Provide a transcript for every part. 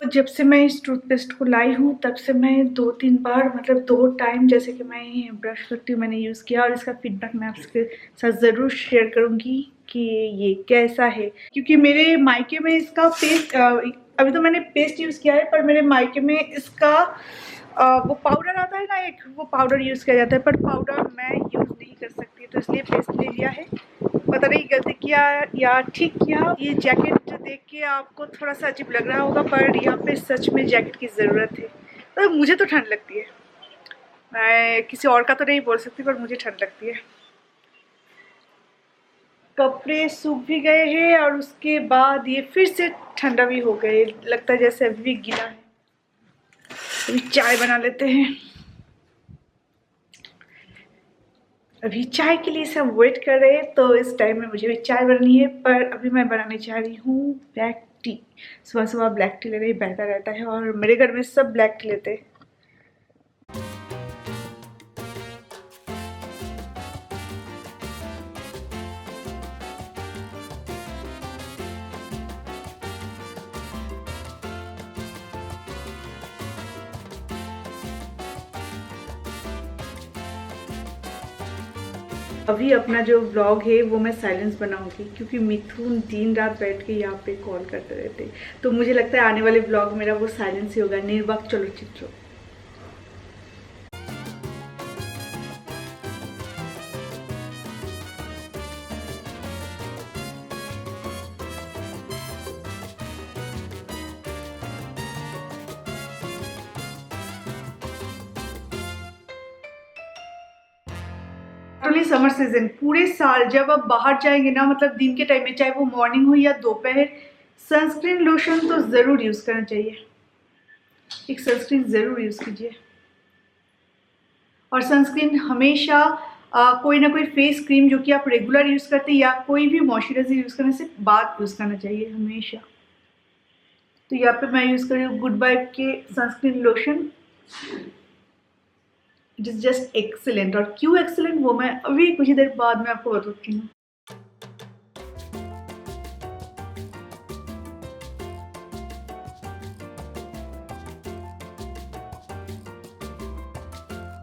जब से मैं इस टूथपेस्ट को लाई हूँ तब से मैं 2-3 बार मतलब 2 टाइम जैसे कि मैं ब्रश करती हूँ मैंने यूज़ किया और इसका फीडबैक मैं आपके साथ ज़रूर शेयर करूँगी कि ये कैसा है। क्योंकि मेरे मायके में इसका पेस्ट अभी तो मैंने पेस्ट यूज़ किया है, पर मेरे मायके में इसका वो पाउडर आता है ना एक, वो पाउडर यूज़ किया जाता है, पर पाउडर मैं यूज़ नहीं कर सकती तो इसलिए पेस्ट ले लिया है। पता नहीं गलती किया या ठीक किया। ये जैकेट देख के आपको थोड़ा सा अजीब लग रहा होगा, पर यहाँ पे सच में जैकेट की ज़रूरत है। तो मुझे तो ठंड लगती है, मैं किसी और का तो नहीं बोल सकती, पर मुझे ठंड लगती है। कपड़े सूख भी गए हैं और उसके बाद ये फिर से ठंडा भी हो गए, लगता है जैसे अभी भी गीला है। अभी चाय बना लेते हैं। अभी चाय के लिए सब वेट कर रहे हैं, तो इस टाइम में मुझे भी चाय बनानी है, पर अभी मैं बनाने जा रही हूँ ब्लैक टी। सुबह सुबह ब्लैक टी लेना ही बेहतर रहता है और मेरे घर में सब ब्लैक टी लेते हैं। अभी अपना जो व्लॉग है वो मैं साइलेंस बनाऊंगी, क्योंकि मिथुन दिन रात बैठ के यहाँ पे कॉल करते रहते, तो मुझे लगता है आने वाले व्लॉग मेरा वो साइलेंस ही होगा, निर्वाक चलचित्र। समर सीजन पूरे साल जब आप बाहर जाएंगे ना, मतलब दिन के टाइम में, चाहे वो मॉर्निंग हो या दोपहर, सनस्क्रीन लोशन तो जरूर यूज करना चाहिए। एक सनस्क्रीन जरूर यूज कीजिए, और सनस्क्रीन हमेशा कोई ना कोई फेस क्रीम जो कि आप रेगुलर यूज करते हैं या कोई भी मॉइस्चराइजर यूज करने से बाद यूज करना चाहिए हमेशा। तो यहाँ पे मैं यूज कर रही हूँ गुड वाइब के sunscreen lotion. It is just excellent, और क्यों एक्सीलेंट वो मैं अभी कुछ ही देर बाद में आपको बताती हूँ।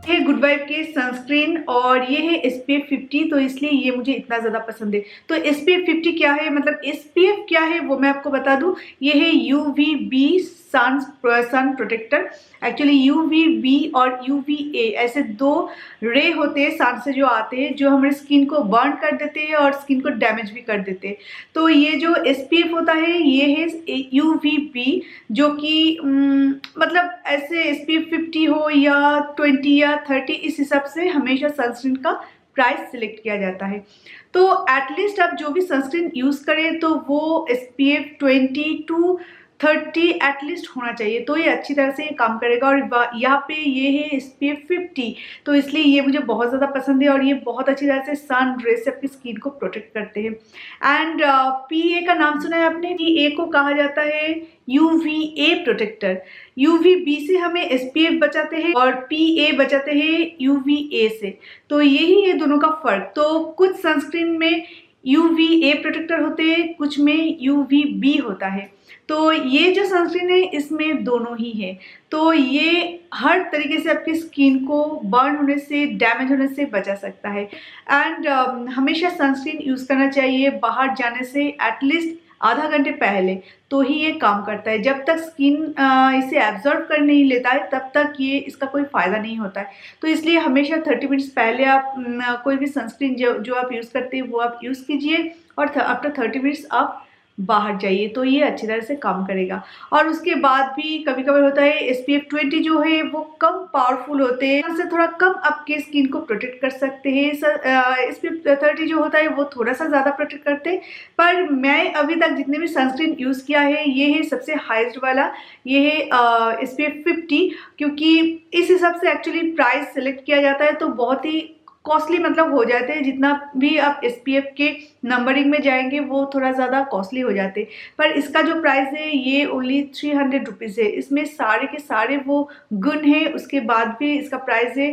ये गुड वाइब के सनस्क्रीन और ये है SPF 50, तो इसलिए ये मुझे इतना ज़्यादा पसंद है। तो SPF 50 क्या है, मतलब SPF क्या है वो मैं आपको बता दूं। ये है UVB सन प्रोटेक्टर। एक्चुअली UVB और UVA ऐसे दो रे होते हैं सन से जो आते हैं, जो हमारे स्किन को बर्न कर देते हैं और स्किन को डैमेज भी कर देते हैं। तो ये जो SPF होता है ये है UVB, जो कि मतलब ऐसे SPF 50 हो या 20 या 30, इस हिसाब से हमेशा सनस्क्रीन का प्राइस सिलेक्ट किया जाता है। तो एटलीस्ट आप जो भी सनस्क्रीन यूज़ करें तो वो SPF 20 to 30 एटलीस्ट होना चाहिए, तो ये अच्छी तरह से काम करेगा। और यहाँ पे ये है SPF 50, तो इसलिए ये मुझे बहुत ज़्यादा पसंद है और ये बहुत अच्छी तरह से सन रे से आपकी स्किन को प्रोटेक्ट करते हैं। एंड PA का नाम सुना है आपने? PA को कहा जाता है UVA प्रोटेक्टर। UVB से हमें SPF बचाते हैं और PA बचाते हैं UVA से। तो यही है दोनों का फर्क। तो कुछ सनस्क्रीन में UVA प्रोटेक्टर होते हैं, कुछ में UVB होता है। तो ये जो सनस्क्रीन है इसमें दोनों ही है, तो ये हर तरीके से आपकी स्किन को बर्न होने से, डैमेज होने से बचा सकता है। एंड हमेशा सनस्क्रीन यूज़ करना चाहिए बाहर जाने से एटलीस्ट आधा घंटे पहले, तो ही ये काम करता है। जब तक स्किन इसे एब्जॉर्ब कर नहीं लेता है तब तक ये इसका कोई फ़ायदा नहीं होता है। तो इसलिए हमेशा 30 मिनट्स पहले आप कोई भी सनस्क्रीन जो आप यूज़ करते हैं वो आप यूज़ कीजिए, और आफ्टर 30 मिनट्स आप बाहर जाइए, तो ये अच्छी तरह से काम करेगा। और उसके बाद भी कभी कभी होता है SPF 20 जो है वो कम पावरफुल होते हैं, उससे थोड़ा कम आपके स्किन को प्रोटेक्ट कर सकते हैं। SPF 30 जो होता है वो थोड़ा सा ज़्यादा प्रोटेक्ट करते हैं। पर मैं अभी तक जितने भी सनस्क्रीन यूज़ किया है ये है सबसे हाईएस्ट वाला, ये है SPF 50, क्योंकि इस हिसाब से एक्चुअली प्राइस सेलेक्ट किया जाता है तो बहुत ही कॉस्टली मतलब हो जाते हैं। जितना भी आप SPF के नंबरिंग में जाएंगे वो थोड़ा ज़्यादा कॉस्टली हो जाते हैं, पर इसका जो प्राइस है ये ओनली 300 रुपीज़ है। इसमें सारे के सारे वो गुण है, उसके बाद भी इसका प्राइस है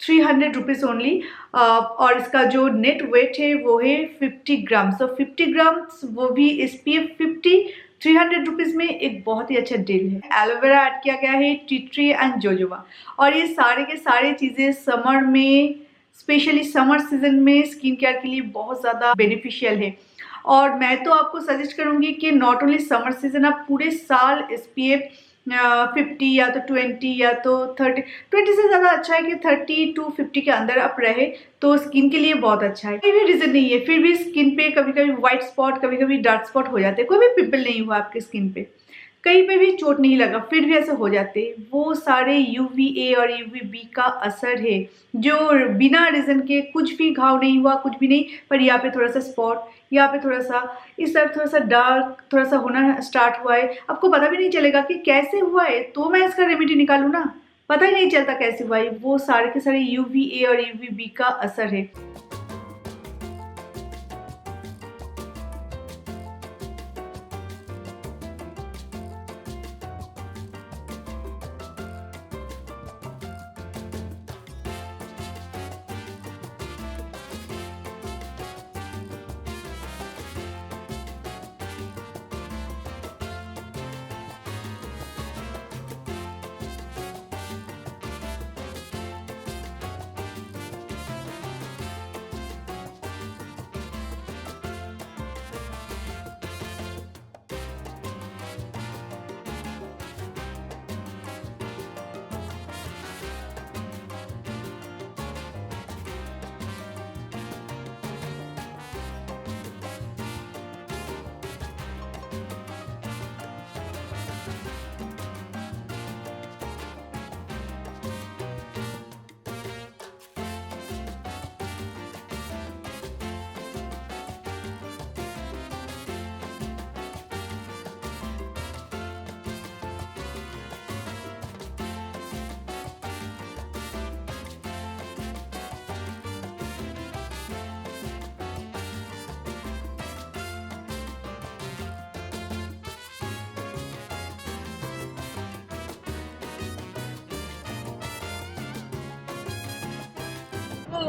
300 रुपीज़ ओनली। और इसका जो नेट वेट है वो है 50 ग्राम। सो 50 ग्राम्स वो भी SPF 50 300 में एक बहुत ही अच्छा डील है। एलोवेरा ऐड किया गया है, टी ट्री एंड जोजोबा, और ये सारे के सारे चीज़ें समर में, स्पेशली समर सीजन में स्किन केयर के लिए बहुत ज़्यादा बेनिफिशियल है। और मैं तो आपको सजेस्ट करूँगी कि नॉट ओनली समर सीजन, आप पूरे साल SPF 50 या तो 20 या तो 30, 20 से ज़्यादा अच्छा है कि 30 to 50 के अंदर आप रहे तो स्किन के लिए बहुत अच्छा है। कोई भी रीज़न नहीं है, फिर भी स्किन पे कभी कभी व्हाइट स्पॉट, कभी कभी डार्क स्पॉट हो जाते हैं, कोई भी पिंपल नहीं हुआ आपकी स्किन पे, कहीं पे भी चोट नहीं लगा, फिर भी ऐसे हो जाते, वो सारे UVA और UVB का असर है, जो बिना रीज़न के कुछ भी घाव नहीं हुआ, कुछ भी नहीं, पर यहाँ पे थोड़ा सा स्पॉट, यहाँ पे थोड़ा सा, इस तरफ थोड़ा सा डार्क थोड़ा सा होना स्टार्ट हुआ है, आपको पता भी नहीं चलेगा कि कैसे हुआ है, तो मैं इसका रेमेडी निकालूँ ना, पता ही नहीं चलता कैसे हुआ है। वो सारे के सारे UVA और UVB का असर है।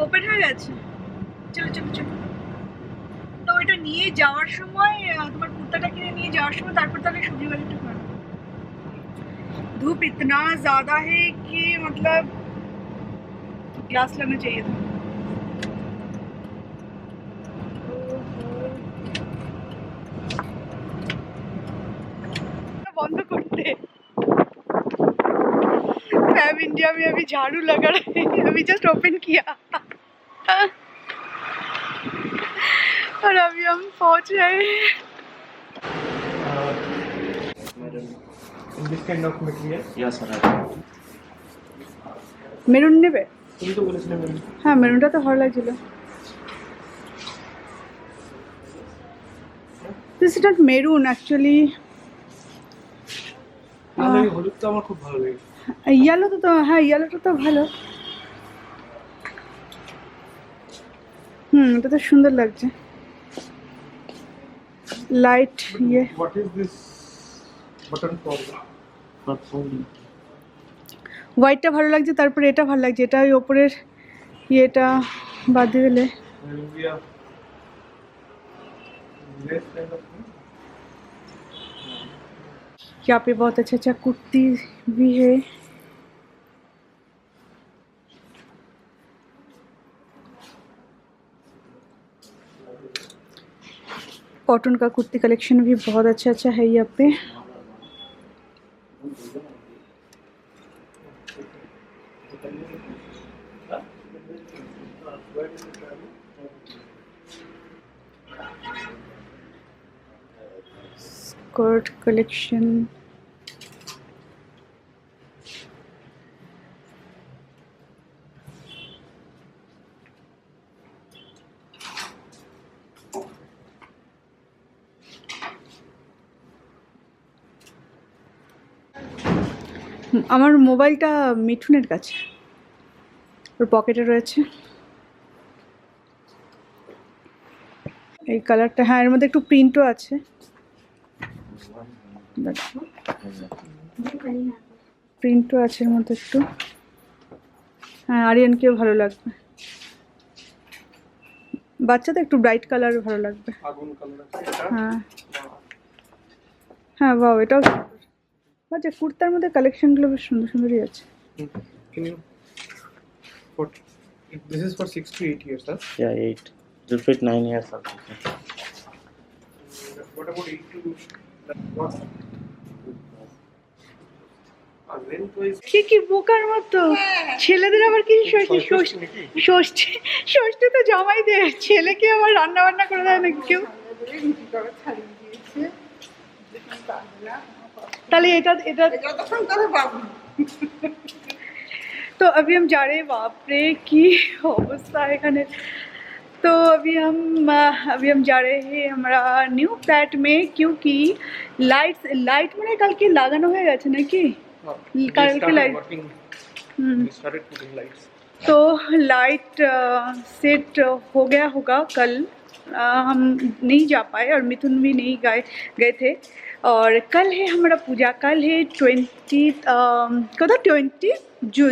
ওপেন হয়ে গেছে, চলো চলো চলো। তো এটা নিয়ে যাওয়ার সময়, তোমার কুর্তাটা কিনে নিয়ে যাওয়ার সময় তারপর তাহলে সবজি বাজারটা করো। धूप इतना ज़्यादा है कि मतलब ग्लास लेना चाहिए था। बंद करते, फैब इंडिया में अभी झाड़ू लगा रहे हैं, अभी जस्ट ओपन किया और अभी हम पहुंच रहे हैं। This kind of material? Yes, sir. Maroon নেবে? তুমি তো বলেছিলে মেরুন। হ্যাঁ, মেরুনটা তো ভালো লাগছিল। This is not maroon actually. হলুদ তো আমার খুব ভালো লাগে। ইয়েলো তো হ্যাঁ, ইয়েলোটা তো ভালো। এটা তো সুন্দর লাগছে, লাইট ইয়ে। What is this button for? হোয়াইটটা ভালো লাগছে, তারপরে এটা ভালো লাগছে, এটা ওই ওপরের ইয়েটা বাদ দিয়ে দিলে। यहाँ पे बहुत अच्छा अच्छा कुर्ती भी है। कॉटन का कुर्ती कलेक्शन भी बहुत अच्छा अच्छा है यहाँ पे। स्कर्ट कलेक्शन, আমার মোবাইলটা মিঠুনের কাছে, ওর পকেটে রয়েছে। এই কালারটা, হ্যাঁ এর মধ্যে একটু প্রিন্টও আছে। প্রিন্টও আছে এর মধ্যে একটু, হ্যাঁ আরিয়ানকেও ভালো লাগবে, বাচ্চাদের একটু ব্রাইট কালার ভালো লাগবে। আগুন কালার আছে এটা। হ্যাঁ হ্যাঁ বাহ, এটাও সুন্দর। আচ্ছা, কুর্তার মধ্যে কালেকশনগুলো বেশ সুন্দর সুন্দরই আছে। Can you? What? This is for 6 to 8 years, huh? Yeah, 8. It will fit 9 years also. What about 8 to? What? Length wise. কি কি বোকার মতো ছেলেদের আবার কি ষষ্ঠী ষষ্ঠী ষষ্ঠী ষষ্ঠী তো জামাই দেয়, ছেলেকে আবার রান্না বান্না করে দেয় নাকি কেউ? তাহলে এটা এটা तो अभी हम जा रहे हैं, बाप रे की अवस्था है एखाने। तो अभी हम जा रहे हैं हमारा न्यू फ्लैट में, क्योंकि लाइट मैंने कल के लागानो हो गए ना कि कल के light We started putting lights. तो लाइट सेट हो गया होगा कल। हम नहीं जा पाए और मिथुन भी नहीं गए थे। और कल है हमारा पूजा, कल है 20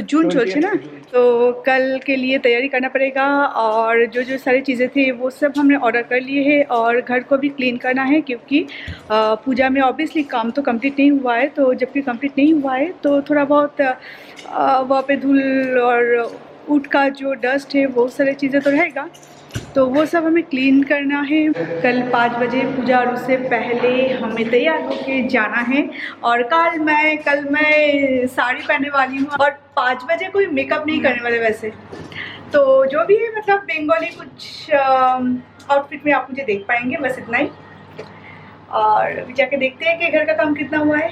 जून चलছে ना, तो कल के लिए तैयारी करना पड़ेगा। और जो जो सारी चीज़ें थी वो सब हमने ऑर्डर कर लिए हैं, और घर को भी क्लीन करना है, क्योंकि पूजा में ऑब्वियसली काम तो कंप्लीट नहीं हुआ है। तो जबकि कंप्लीट नहीं हुआ है तो थोड़ा बहुत वहाँ पे धूल और ऊँट का जो डस्ट है वो सारी चीज़ें तो रहेगा, तो वो सब हमें क्लीन करना है। कल 5 बजे पूजा, और उससे पहले हमें तैयार होके जाना है। और कल मैं साड़ी पहनने वाली हूँ, और 5 बजे कोई मेकअप नहीं करने वाले वैसे। तो जो भी है मतलब बंगाली कुछ आउटफिट में आप मुझे देख पाएंगे, बस इतना ही। और अभी जाके देखते हैं कि घर का काम कितना हुआ है।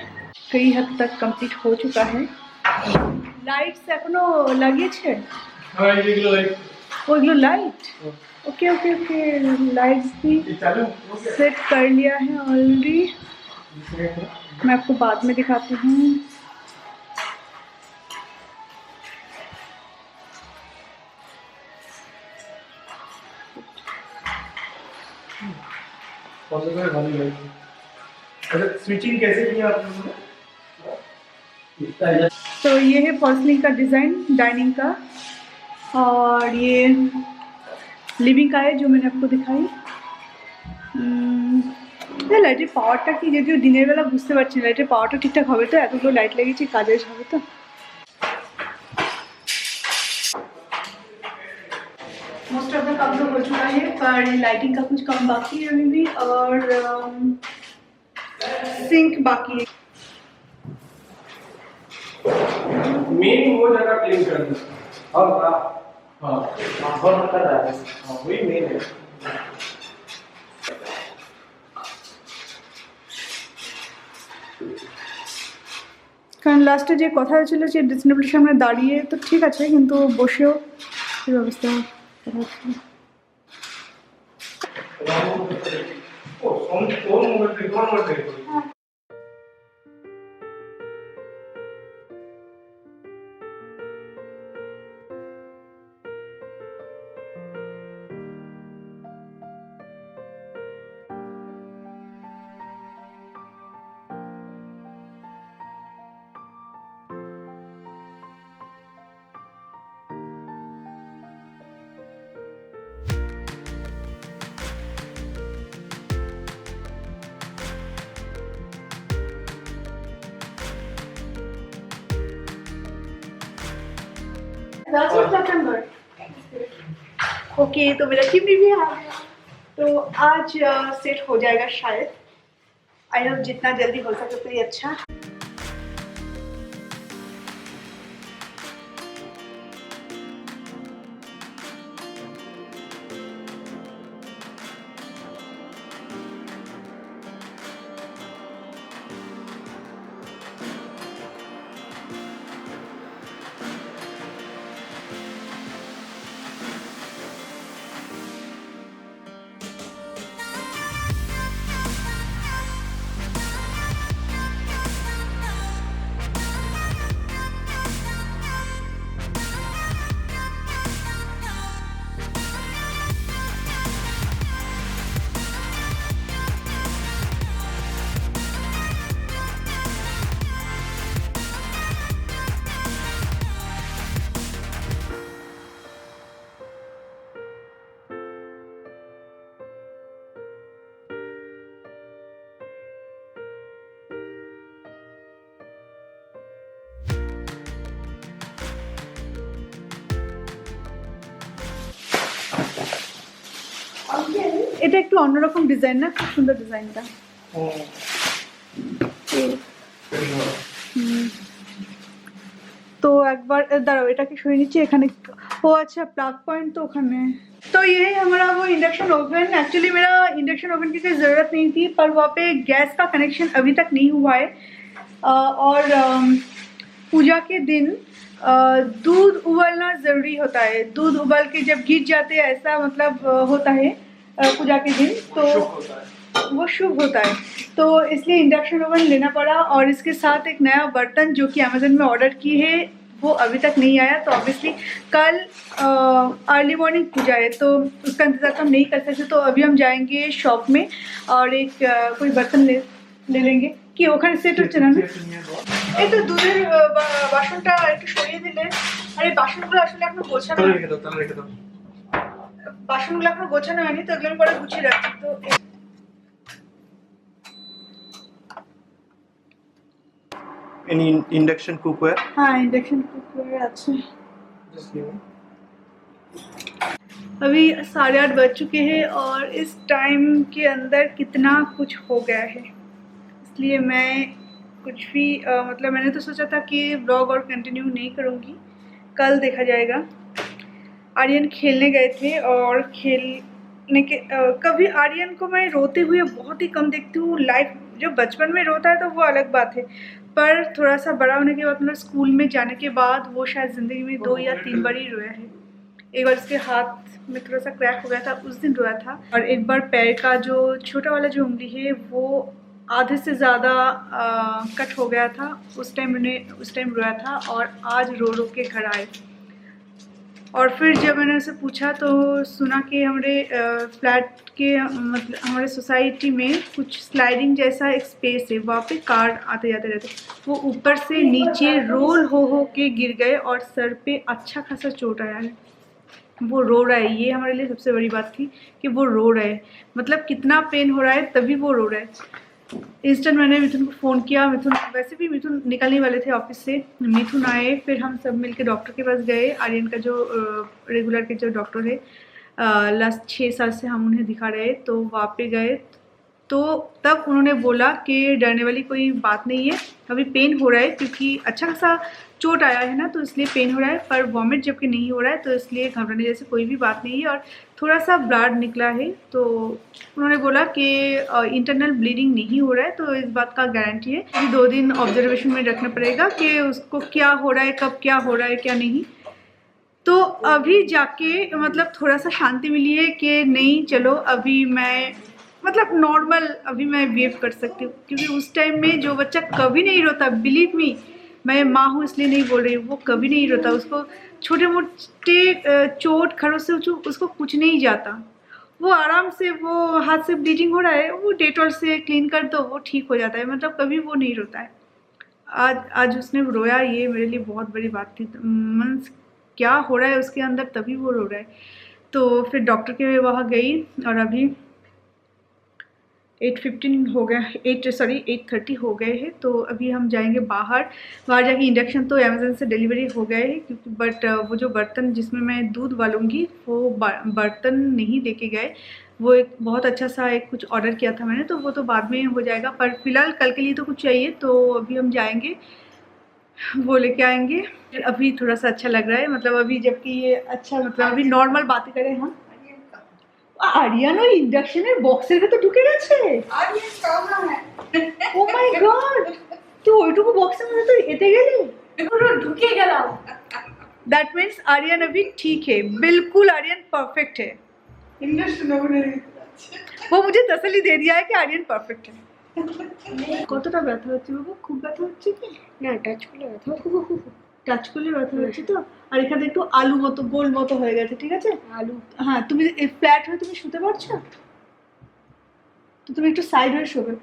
कई हद तक कंप्लीट हो चुका है। लाइट्स एखोनो লাগিয়েছে? हाँ, ये light. ওইগুলো light, okay okay okay, lights भी सेट कर लिया है ऑलरेडी। मैं आपको बाद में दिखाती हूँ। अच्छा, स्विचिंग कैसे किया आपने? तो ये है फॉल्सलिंग का डिज़ाइन डाइनिंग का, और ये लिविंग का है जो मैंने आपको दिखाई। লাইটের পাওয়ারটা কি, যদিও দিনের বেলা বুঝতে পারছি না লাইটের পাওয়ারটা ঠিকঠাক হবে তো, এতগুলো লাইট লেগেছে কাজের হবে তো। मोस्ट ऑफ द काम तो हो चुका है, पर लाइटिंग का कुछ काम बाकी है अभी भी, और सिंक बाकी है। मेन वो जगह क्लीन करना। और हाँ और कर रहा है, हाँ वही मेन है। কারণ লাস্টে যে কথা হয়েছিল যে ড্রেসিং টেবিলের সামনে দাঁড়িয়ে তো ঠিক আছে, কিন্তু বসেও কী ব্যবস্থা কথা হচ্ছিল। ओ सोन मोबाइल ओके, तो मेरा चिमनी भी आ गया, तो आज सेट हो जाएगा शायद। आई होप जितना जल्दी हो सके उतना ही अच्छा। এটা একটু অন্যরকম ডিজাইন না, খুব সুন্দর ডিজাইনটা। তো একবার दाঁড়ाओ এটা কি সরিয়ে নিচ্ছি এখানে। ও अच्छा प्लग पॉइंट तो ওখানে। तो ये है हमारा वो इंडक्शन ओवन। एक्चुअली मेरा इंडक्शन ओवन की कोई ज़रूरत नहीं थी, पर वहाँ पे गैस का कनेक्शन अभी तक नहीं हुआ है। और पूजा के दिन दूध उबलना ज़रूरी होता है। दूध उबल के जब गिर जाते हैं ऐसा मतलब होता है पूजा के दिन, तो वो शुभ होता है। तो इसलिए इंडक्शन ओवन लेना पड़ा। और इसके साथ एक नया बर्तन जो कि अमेज़न में ऑर्डर की है, वो अभी तक नहीं आया। तो ऑब्वियसली कल अर्ली मॉर्निंग पूजा है, तो उसका इंतज़ार तो हम नहीं कर सकते। तो अभी हम जाएंगे शॉप में और एक कोई बर्तन ले लेंगे कि ওখানে সেট হচ্ছে না। এই তো দুধের বাসনটা একটু সরিয়ে দিলে। আর এই বাসনগুলো আসলে এখনো গোছানো হয়নি। বাসনগুলো এখনো গোছানো হয়নি, তো এগুলো আমি পরে গুছিয়ে রাখছি। তো Any induction cookware? हाँ इंडक्शन कुकर আছে। अभी 8:30 बज चुके हैं और इस टाइम के अंदर कितना कुछ हो गया है, इसलिए मैं कुछ भी मतलब मैंने तो सोचा था कि ब्लॉग और कंटिन्यू नहीं करूँगी, कल देखा जाएगा। आर्यन खेलने गए थे और खेलने के कभी आर्यन को मैं रोते हुए बहुत ही कम देखती हूँ लाइव। जो बचपन में रोता है तो वो अलग बात है, पर थोड़ा सा बड़ा होने के बाद मतलब स्कूल में जाने के बाद वो शायद ज़िंदगी में 2 या 3 बार ही रोया है। एक बार उसके हाथ में थोड़ा सा क्रैक हो गया था, उस दिन रोया था। और एक बार पैर का जो छोटा वाला जो उंगली है वो आधे से ज़्यादा कट हो गया था, उस टाइम रोया था। और आज रो रो के घर आए। और फिर जब मैंने उसे पूछा तो सुना कि हमारे फ्लैट के मतलब हमारे सोसाइटी में कुछ स्लाइडिंग जैसा एक स्पेस है, वहाँ पे कार आते जाते रहते। वो ऊपर से नीचे रोल हो के गिर गए और सर पे अच्छा खासा चोट आया है। वो रो रहा है, ये हमारे लिए सबसे बड़ी बात थी कि वो रो रहा है। मतलब कितना पेन हो रहा है तभी वो रो रहा है। इंस्टेंट मैंने मिथुन को फ़ोन किया। मिथुन वैसे भी मिथुन निकलने वाले थे ऑफिस से। मिथुन आए, फिर हम सब मिलके डॉक्टर के पास गए। आर्यन का जो रेगुलर के जो डॉक्टर है, लास्ट 6 साल से हम उन्हें दिखा रहे, तो वहाँ पे गए। तो तब उन्होंने बोला कि डरने वाली कोई बात नहीं है, अभी पेन हो रहा है क्योंकि अच्छा खासा चोट आया है ना, तो इसलिए पेन हो रहा है, पर वॉमिट जबकि नहीं हो रहा है, तो इसलिए घबराने जैसे कोई भी बात नहीं है। और थोड़ा सा ब्लड निकला है, तो उन्होंने बोला कि इंटरनल ब्लीडिंग नहीं हो रहा है, तो इस बात का गारंटी है कि 2 दिन ऑब्जर्वेशन में रखना पड़ेगा कि उसको क्या हो रहा है, कब क्या हो रहा है क्या नहीं। तो अभी जाके मतलब थोड़ा सा शांति मिली है कि नहीं चलो अभी मैं मतलब नॉर्मल अभी मैं बिहेव कर सकती हूँ। क्योंकि उस टाइम में जो बच्चा कभी नहीं रोता, बिलीव मी, मैं माँ हूँ इसलिए नहीं बोल रही हूँ, वो कभी नहीं रोता। उसको छोटे मोटे चोट खरोच से उसको कुछ नहीं जाता, वो आराम से, वो हाथ से ब्लीडिंग हो रहा है वो डेटॉल से क्लीन कर दो, वो ठीक हो जाता है। मतलब कभी वो नहीं रोता है। आज उसने रोया, ये मेरे लिए बहुत बड़ी बात थी। मीन्स क्या हो रहा है उसके अंदर तभी वो रो रहा है। तो फिर डॉक्टर के वहाँ गई और अभी 8:15 हो गया, 8:30 हो गए हैं। तो अभी हम जाएंगे बाहर जाके इंडक्शन तो अमेज़न से डिलीवरी हो गए हैं, क्योंकि बट वो जो बर्तन जिसमें मैं दूध उबालूंगी वो बर्तन नहीं लेके गए। वो एक बहुत अच्छा सा एक कुछ ऑर्डर किया था मैंने, तो वो तो बाद में हो जाएगा, पर फिलहाल कल के लिए तो कुछ चाहिए। तो अभी हम जाएंगे, वो लेके आएंगे। अभी थोड़ा सा अच्छा लग रहा है, मतलब अभी जबकि ये अच्छा मतलब अभी नॉर्मल बातें करें हम। আরিয়ান ওই ইন্ডাকশনের বক্সের ভেতর ঢুকে গেছে। আরিয়ান কামনা है। ও মাই গড, তুই ওইটুকু বক্সের ভেতর এতে গেলি? পুরো ঢুকে গেলাম। दैट मीन्स आर्यन अभी ठीक है, बिल्कुल आर्यन परफेक्ट है। इंडक्शन ओवन वो मुझे तसल्ली दे दिया है कि आर्यन परफेक्ट है। কতটা ব্যথা হচ্ছে বাবু? খুব ব্যথা হচ্ছে কি না টাচ করলে ব্যথা টাচ করলে ব্যথা হচ্ছে তো। আর এখানে একটু আলু মতো গোল মতো হয়ে গেছে, ঠিক আছে আলু। হ্যাঁ, তুমি ফ্ল্যাট হয়ে তুমি শুতে পারছো তো তুমি একটু সাইড হয়ে শোবে।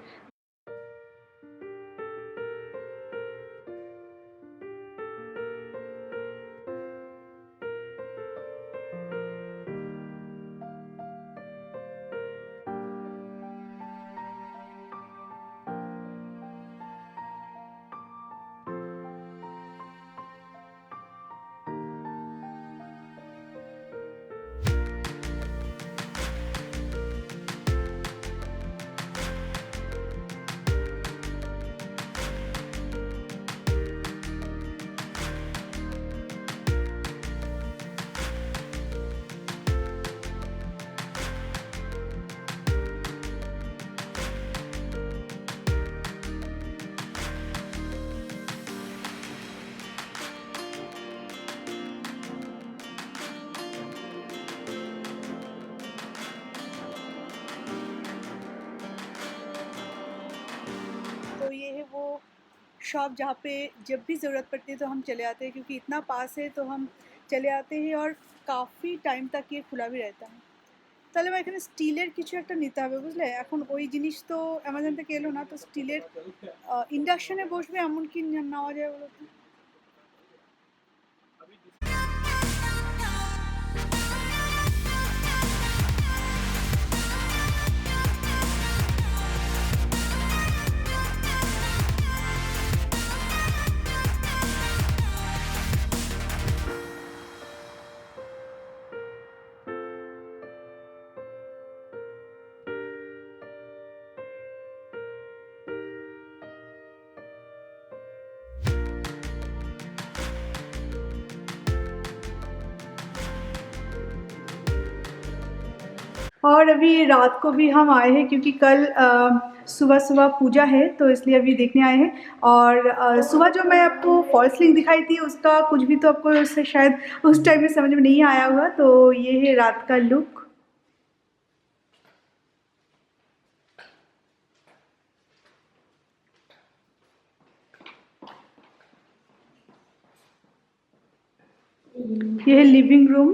ये है वो शॉप जहाँ पे जब भी ज़रूरत पड़ती है तो हम चले आते हैं, क्योंकि इतना पास है तो हम चले आते हैं और काफ़ी टाइम तक ये खुला भी रहता है। তাহলে আমার এখানে স্টিলের কিছু একটা নিতে হবে, বুঝলে? এখন ওই জিনিস তো অ্যামাজন থেকে এলো না, তো স্টিলের ইন্ডাকশনে বসবে এমন কি নেওয়া যায় বলো তো? और अभी रात को भी हम आए हैं, क्योंकि कल सुबह सुबह पूजा है, तो इसलिए अभी देखने आए हैं। और सुबह जो मैं आपको फॉल्स लिंक दिखाई थी उसका कुछ भी तो आपको उससे शायद उस टाइम में समझ में नहीं आया होगा। तो ये है रात का लुक। ये है लिविंग रूम।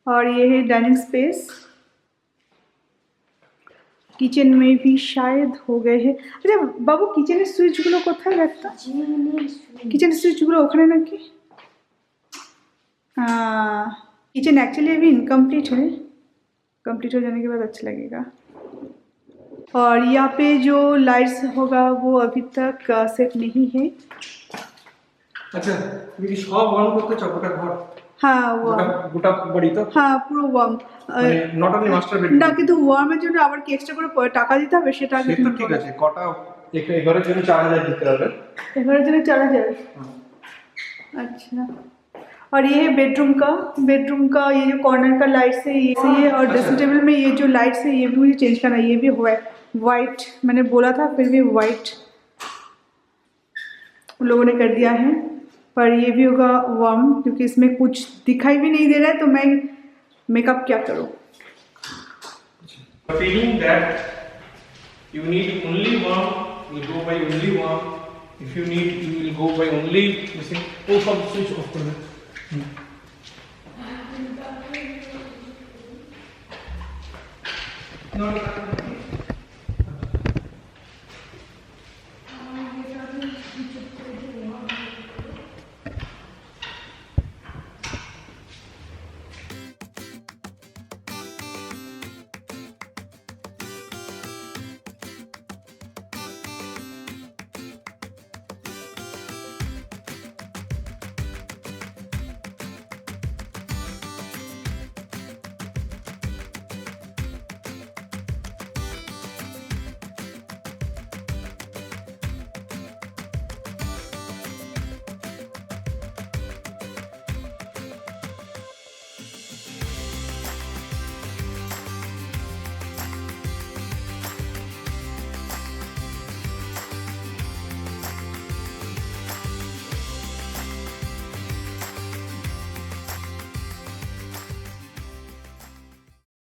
और ये है डाइनिंग स्पेस। किचन में भी शायद हो गए हैं। अच्छा बाबू, किचन सुइचगुलो कोথায় রাখতা? किचन सुइचगुलो ওখানে নাকি? हाँ, किचन एक्चुअली अभी इनकम्प्लीट है, कंप्लीट हो जाने के बाद अच्छा लगेगा। और यहाँ पे जो लाइट्स होगा वो अभी तक सेट नहीं है। अच्छा, मेरी शॉप ऑन करते चौकोटा घर। हाँ वो গোটা বাড়ি তো? হ্যাঁ পুরো warm. Not only master bedroom না, কিন্তু ওয়ার্মের জন্য আবার কি এক্সট্রা করে টাকা দিতে হবে সেটা আগে সে তো ঠিক আছে। কটা এঘরের জন্য 4000 দিতে হবে। এঘরের জন্য 4000। अच्छा, और ये है बेडरूम का ये जो कॉर्नर का लाइट्स है ये सही है। और ड्रेसिंग टेबल में ये जो लाइट्स है ये भी मुझे चेंज करना है। ये भी वाइट मैंने बोला था, फिर भी वाइट लोगों ने कर दिया है। पर ये भी होगा वार्म, क्योंकि इसमें कुछ दिखाई भी नहीं दे रहा है, तो मैं मेकअप क्या करूँ। Feeling that you need only one, you go by only one. If you need, you will go by only. You see, oh, सब switch off कर दे। No,